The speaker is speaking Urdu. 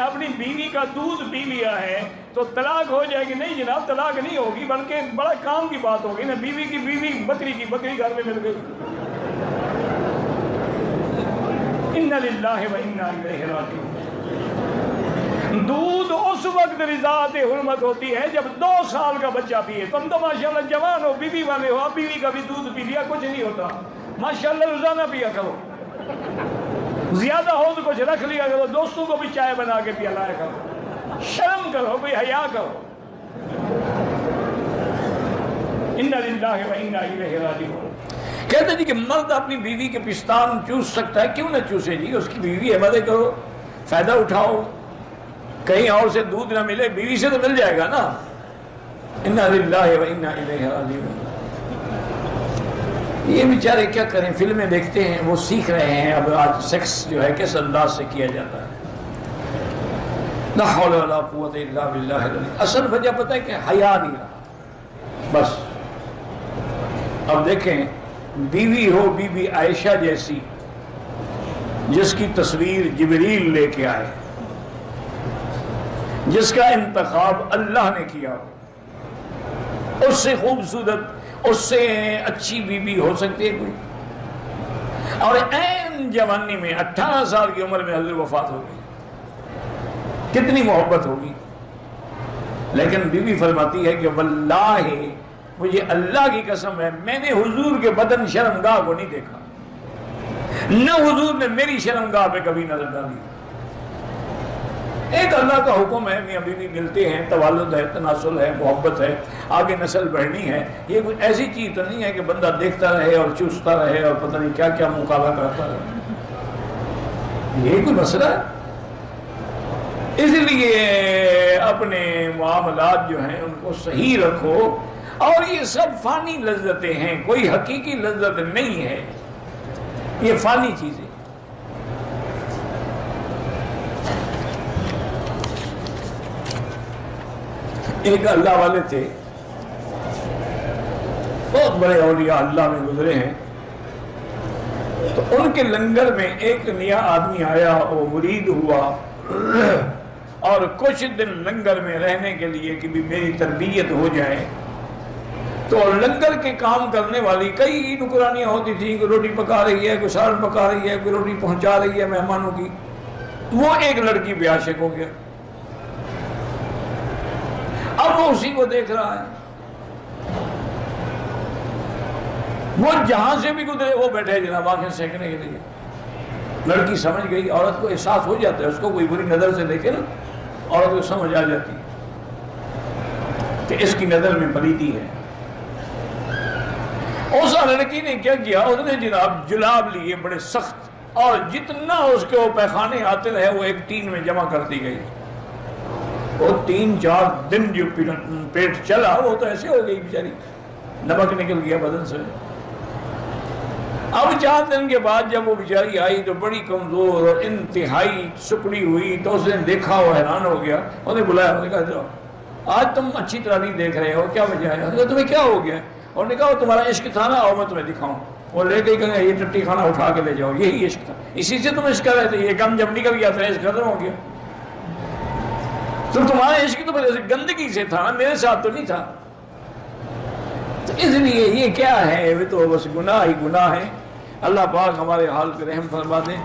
اپنی بیوی کا دودھ پی لیا ہے تو طلاق ہو جائے گی؟ نہیں جناب، طلاق نہیں ہوگی، بلکہ بڑا کام کی بات ہوگی نا، بیوی کی بیوی، بکری کی بکری گھر میں مل گئی۔ اِنَّ لِلَّهِ وَإِنَّا إِلَيْهِ رَاجِعُونَ۔ دودھ اس وقت رضاعت حرمت ہوتی ہے جب 2 سال کا بچہ پیے۔ تم تو ماشاءاللہ جوان ہو، بیوی والے ہو، اب بیوی کا بھی دودھ پی لیا، کچھ نہیں ہوتا، ماشاءاللہ روزانہ پیا کرو، زیادہ ہو تو کچھ رکھ لیا کرو، دوستوں کو بھی چائے بنا کے پلایا کرو، شرم کرو، کوئی حیا کرو۔ اِنَّ لِلَّهِ وَإِنَّا إِلَيْهِ رَاجِعُونَ۔ کہتے ہیں جی کہ مرد اپنی بیوی کے پستان چوس سکتا ہے، کیوں نہ چوسے جی؟ اس کی بیوی ہے، مدد کرو، فائدہ اٹھاؤ، کہیں اور سے دودھ نہ ملے، بیوی سے تو مل جائے گا نا۔ اِنَّ لِلَّهِ وَإِنَّا إِلَيْهِ رَاجِعُونَ۔ یہ بیچارے کیا کریں، فلمیں دیکھتے ہیں، وہ سیکھ رہے ہیں اب آج سیکس جو ہے کس انداز سے کیا جاتا ہے۔ لا حول ولا قوت الا باللہ العلی۔ اصل وجہ پتہ ہے کہ حیا نہیں رہا بس۔ اب دیکھیں، بیوی ہو بی بی عائشہ جیسی، جس کی تصویر جبریل لے کے آئے، جس کا انتخاب اللہ نے کیا، اس سے خوبصورت، اس سے اچھی بیوی ہو سکتی ہے کوئی؟ اور عین جوانی میں 18 سال کی عمر میں حضرت وفات ہو گئی، کتنی محبت ہوگی۔ لیکن بیوی فرماتی ہے کہ واللہ مجھے اللہ کی قسم ہے، میں نے حضور کے بدن شرمگاہ کو نہیں دیکھا، نہ حضور نے میری شرمگاہ پہ کبھی نظر ڈالی۔ ایک اللہ کا حکم ہے، میاں بیوی ملتے ہیں، توالد ہے، تناسل ہے، محبت ہے، آگے نسل بڑھنی ہے، یہ کوئی ایسی چیز تو نہیں ہے کہ بندہ دیکھتا رہے اور چوستا رہے اور پتہ نہیں کیا کیا مقابلہ کرتا رہے، یہ کوئی مسئلہ ہے۔ اس لیے اپنے معاملات جو ہیں ان کو صحیح رکھو، اور یہ سب فانی لذتیں ہیں، کوئی حقیقی لذت نہیں ہے، یہ فانی چیزیں۔ ایک اللہ والے تھے، بہت بڑے اولیاء اللہ میں گزرے ہیں، تو ان کے لنگر میں ایک نیا آدمی آیا، وہ مرید ہوا، اور کچھ دن لنگر میں رہنے کے لیے کہ بھی میری تربیت ہو جائے، تو لنگر کے کام کرنے والی کئی نکرانیاں ہوتی تھیں، کوئی روٹی پکا رہی ہے، کوئی سالن پکا رہی ہے، کوئی روٹی پہنچا رہی ہے مہمانوں کی۔ وہ ایک لڑکی پہ عاشق ہو گیا، اب وہ اسی کو دیکھ رہا ہے، وہ جہاں سے بھی گزرے وہ بیٹھے جناب آنکھیں سینکنے کے لیے۔ لڑکی سمجھ گئی، عورت کو احساس ہو جاتا ہے، اس کو کوئی بری نظر سے دیکھے نا، عورت کو سمجھ آ جاتی ہے کہ اس کی نظر میں پلیتی ہے۔ اس لڑکی نے کیا کیا، اس نے جناب جلاب لیے بڑے سخت، اور جتنا اس کے وہ پیخانے آتے رہے وہ ایک ٹین میں جمع کرتی گئی۔ وہ 3-4 دن جو پیٹ چلا وہ تو ایسے ہو گئی بیچاری، نمک نکل گیا بدن سے۔ اب 4 دن کے بعد جب وہ بیچاری آئی تو بڑی کمزور اور انتہائی سکڑی ہوئی، تو اس نے دیکھا، وہ حیران ہو گیا، اس نے بلایا، اس نے کہا آج تم اچھی طرح نہیں دیکھ رہے ہو، کیا وجہ ہے؟ اس نے کہا تمہیں کیا ہو گیا؟ اور نے کہا وہ تمہارا عشق تھا نا، اور میں تمہیں دکھاؤں۔ وہ لے کے کہا یہ ٹٹی کھانا اٹھا کے لے جاؤ، یہی عشق تھا، اسی سے تم عشق کر رہے تھے، یہ غم جب نکل گیا تھا عشق ختم ہو گیا۔ تو تمہارا عشق تو گندگی سے تھا نا، میرے ساتھ تو نہیں تھا۔ تو اس لیے یہ کیا ہے، وہ تو بس گناہ ہی گناہ ہے۔ اللہ پاک ہمارے حال پہ رحم فرما دیں۔